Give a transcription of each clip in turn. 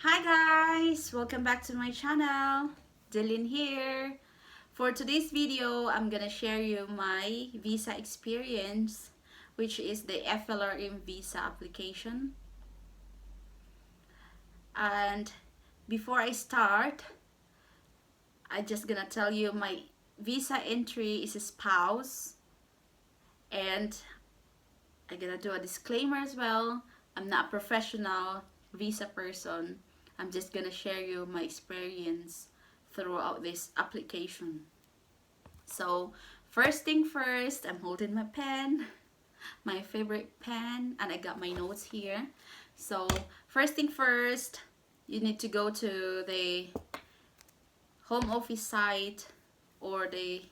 Hi guys, welcome back to my channel. Dylan here. For today's video, I'm gonna share you my visa experience, which is the FLRM visa application. And before I start, I just gonna tell you my visa entry is a spouse, and I'm gonna do a disclaimer as well. I'm not a professional visa person. I'm just gonna share you my experience throughout this application. So first thing first, I'm holding my pen, my favorite pen, and I got my notes here. So first thing first, you need to go to the home office site or the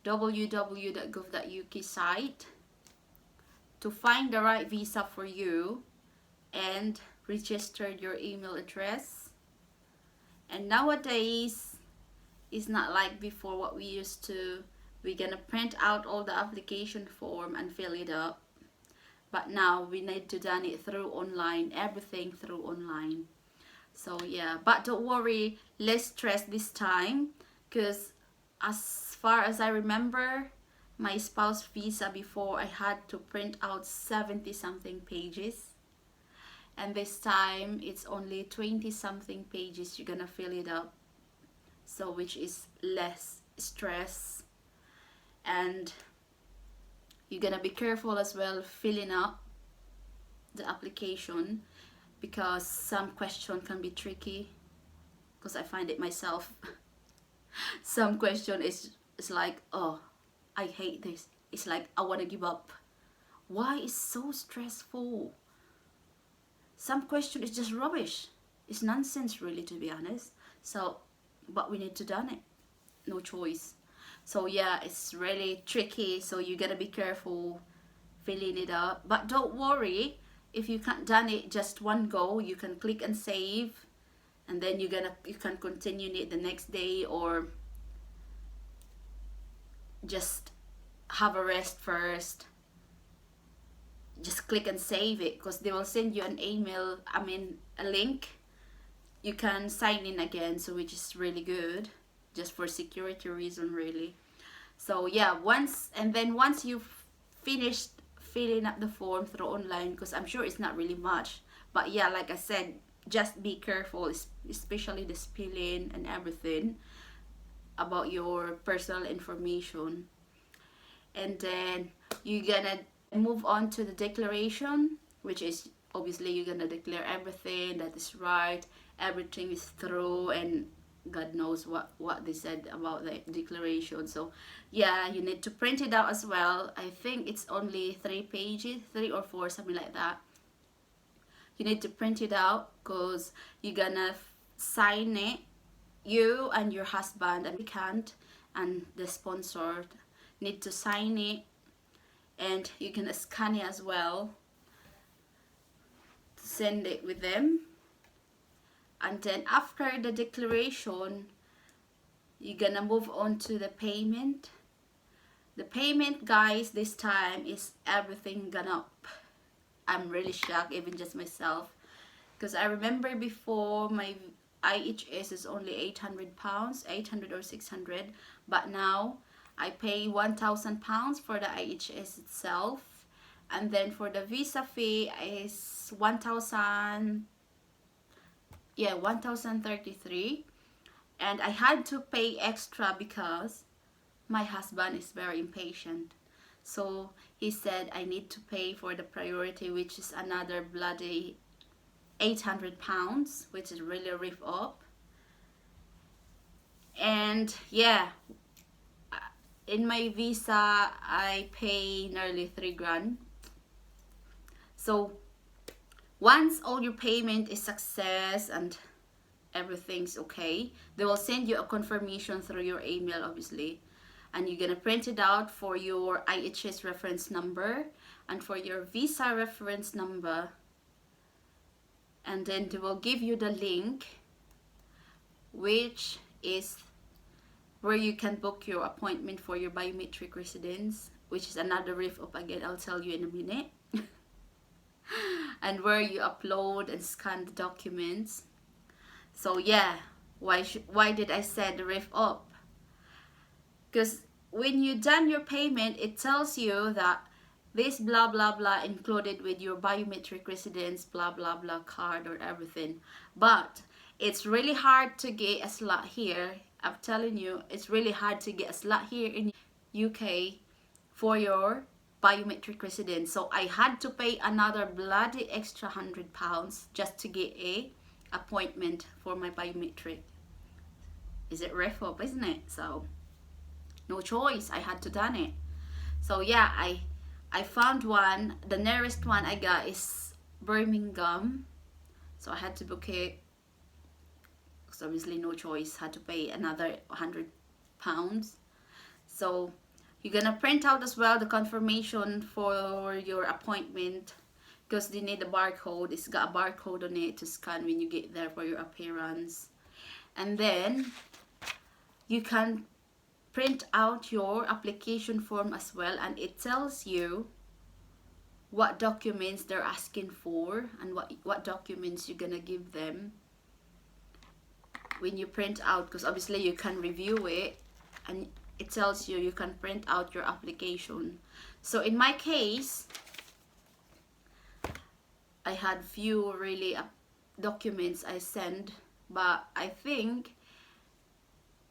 www.gov.uk site to find the right visa for you and register your email address. And nowadays, it's not like before what we used to. We're gonna print out all the application form and fill it up. But now we need to done it through online, everything through online. So yeah, but don't worry, less stress this time, because as far as I remember, my spouse visa before I had to print out 70 something pages, and this time it's only 20 something pages. You're gonna fill it up, so which is less stress, and you're gonna be careful as well filling up the application, because some question can be tricky, because I find it myself. Some question is like, oh, I hate this. It's like I want to give up. Why is so stressful? Some question is just rubbish. It's nonsense really, to be honest. So but we need to done it, no choice. So yeah, it's really tricky, so you gotta be careful filling it up. But don't worry, if you can't done it just one go, you can click and save, and then you can continue it the next day, or just have a rest first. Just click and save it, because they will send you an email, a link. You can sign in again, so which is really good, just for security reason really. So yeah, once you've finished filling up the form through online, because I'm sure it's not really much, but yeah, like I said, just be careful, especially the spelling and everything about your personal information. And then you're gonna move on to the declaration, which is obviously you're gonna declare everything that is right, everything is through, and God knows what they said about the declaration. So yeah, you need to print it out as well. I think it's only 3 pages, 3 or 4, something like that. You need to print it out, because you're gonna sign it, you and your husband and applicant and the sponsor need to sign it, and you can scan it as well to send it with them. And then after the declaration, you're gonna move on to the payment. The payment, guys, this time is everything gone up. I'm really shocked, even just myself, because I remember before my IHS is only £800, 800 or 600, but now I pay £1,000 for the IHS itself, and then for the visa fee is 1,033, and I had to pay extra because my husband is very impatient. So he said I need to pay for the priority, which is another bloody £800, which is really a rip off. And yeah, in my visa I pay nearly 3 grand. So once all your payment is success and everything's okay, they will send you a confirmation through your email, obviously, and you're gonna print it out for your IHS reference number and for your visa reference number, and then they will give you the link, which is where you can book your appointment for your biometric residence, which is another riff up again, I'll tell you in a minute. And where you upload and scan the documents. So yeah, why did I set the ref up? Because when you done your payment, it tells you that this blah blah blah included with your biometric residence blah blah blah card or everything. But it's really hard to get a slot here. I'm telling you, it's really hard to get a slot here in UK for your biometric residence. So I had to pay another bloody extra £100 just to get a appointment for my biometric. Is it ref up, isn't it? So no choice, I had to done it. So yeah, I found one. The nearest one I got is Birmingham, so I had to book it. So obviously no choice, had to pay another £100. So you're gonna print out as well the confirmation for your appointment, because they need a barcode. It's got a barcode on it to scan when you get there for your appearance. And then you can print out your application form as well, and it tells you what documents they're asking for and what documents you're gonna give them when you print out, because obviously you can review it, and it tells you can print out your application. So in my case, I had few really documents I sent, but I think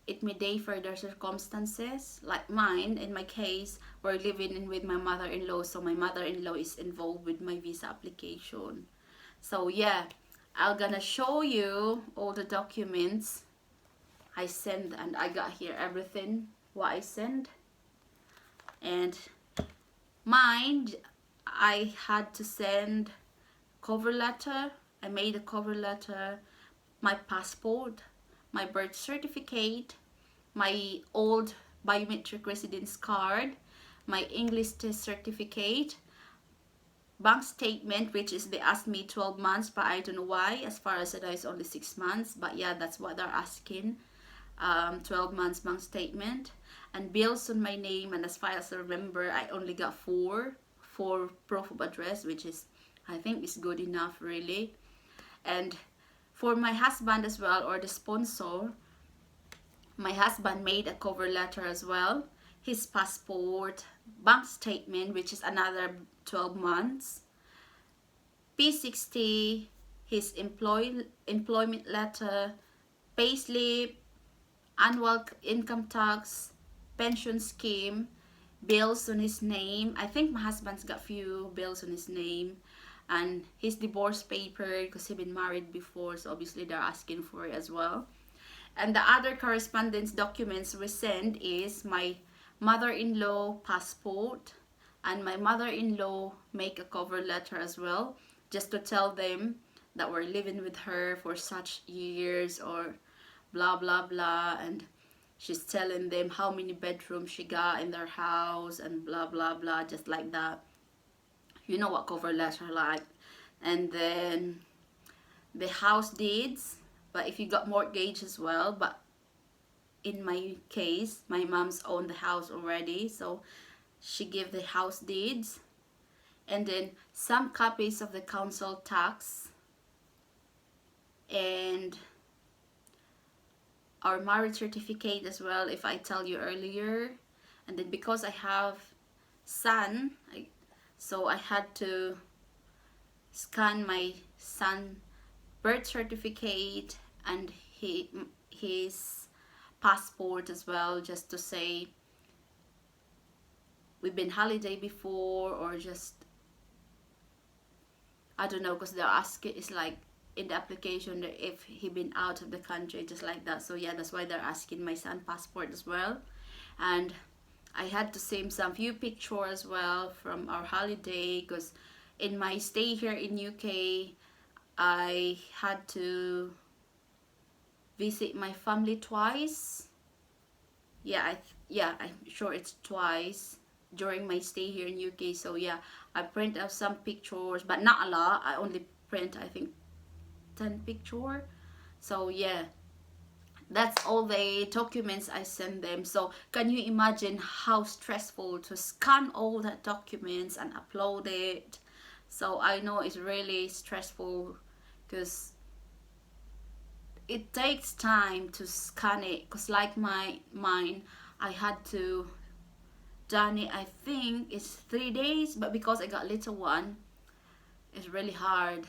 it may differ their circumstances. Like mine, in my case, we're living in with my mother-in-law, so my mother-in-law is involved with my visa application. So yeah, I'm gonna show you all the documents I sent, and I got here everything what I sent. And mine, I had to send cover letter. I made a cover letter, my passport, my birth certificate, my old biometric residence card, my English test certificate, bank statement, which is they asked me 12 months, but I don't know why. As far as I know, it's only 6 months, but yeah, that's what they're asking. 12 months bank statement, and bills on my name. And as far as I remember, I only got four proof of address, which is, I think, is good enough really. And for my husband as well, or the sponsor, my husband made a cover letter as well, his passport, bank statement, which is another 12 months, P60, his employment letter, payslip, annual income tax, pension scheme, bills on his name. I think my husband's got few bills on his name, and his divorce paper, because he's been married before, so obviously they're asking for it as well. And the other correspondence documents we send is my mother-in-law passport, and my mother-in-law make a cover letter as well, just to tell them that we're living with her for such years, or blah blah blah, and she's telling them how many bedrooms she got in their house and blah blah blah, just like that. You know what cover letter like. And then the house deeds, but if you got mortgage as well, but in my case, my mom's owned the house already, so she gave the house deeds. And then some copies of the council tax, and our marriage certificate as well, if I tell you earlier. And then because I have son, so I had to scan my son birth certificate and his passport as well, just to say we've been holiday before, or just, I don't know, because they're asking, it's like in the application if he been out of the country, just like that. So yeah, that's why they're asking my son passport as well. And I had to send some few pictures as well from our holiday, because in my stay here in UK, I had to visit my family twice. Yeah, I'm sure it's twice during my stay here in UK. So yeah, I print out some pictures, but not a lot. I only print, I think, 10 picture. So yeah, that's all the documents I send them. So can you imagine how stressful to scan all the documents and upload it? So I know it's really stressful, because it takes time to scan it, because like mine, I had to done it, I think it's 3 days, but because I got little one, it's really hard.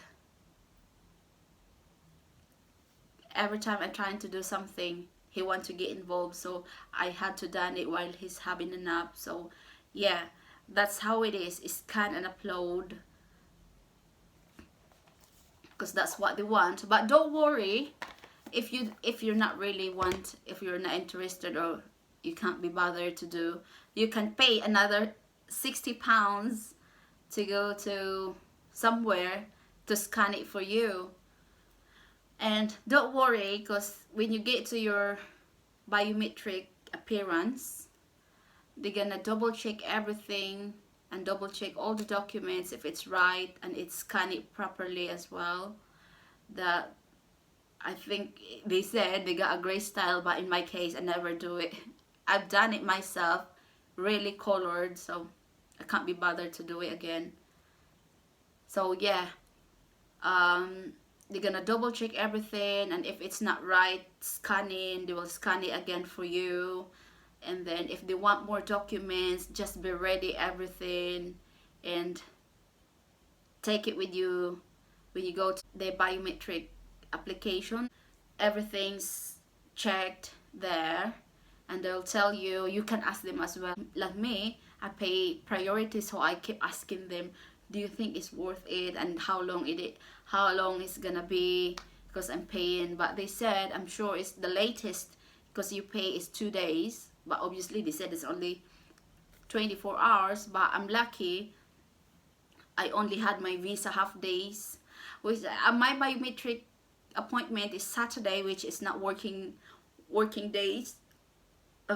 Every time I'm trying to do something, he wants to get involved, so I had to done it while he's having a nap. So yeah, that's how it is. Scan and upload, because that's what they want. But don't worry, if you're not really want, if you're not interested, or you can't be bothered to do, you can pay another £60 to go to somewhere to scan it for you. And don't worry, because when you get to your biometric appearance, they're gonna double check everything and double check all the documents if it's right, and it's scan it properly as well. That, I think they said they got a gray style, but in my case I never do it. I've done it myself, really colored, so I can't be bothered to do it again. So yeah, they're gonna double check everything, and if it's not right scanning, they will scan it again for you. And then if they want more documents, just be ready everything and take it with you when you go to the biometric application. Everything's checked there, and they'll tell you. You can ask them as well. Like me, I pay priority, so I keep asking them, do you think it's worth it, and how long it's gonna be, because I'm paying. But they said, I'm sure it's the latest, because you pay is 2 days, but obviously they said it's only 24 hours. But I'm lucky, I only had my visa half days, which my biometric appointment is Saturday, which is not working days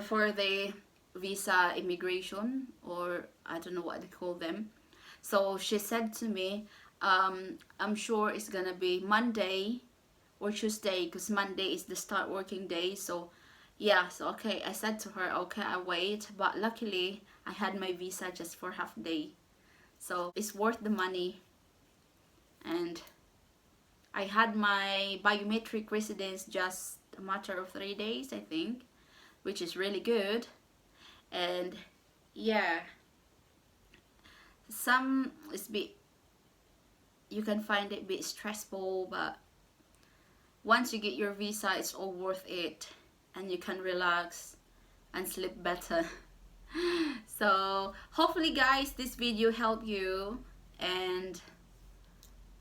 for the visa immigration, or I don't know what they call them. So she said to me, I'm sure it's gonna be Monday or Tuesday, because Monday is the start working day. So yeah, so okay, I said to her, okay, I wait. But luckily I had my visa just for half day, so it's worth the money. And I had my biometric residence just a matter of 3 days, I think, which is really good. And yeah, some is bit, you can find it a bit stressful, but once you get your visa, it's all worth it, and you can relax and sleep better. So hopefully guys, this video helped you and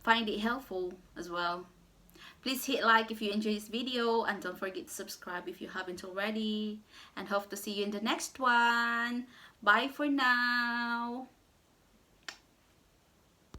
find it helpful as well. Please hit like if you enjoyed this video, and don't forget to subscribe if you haven't already, and hope to see you in the next one. Bye for now.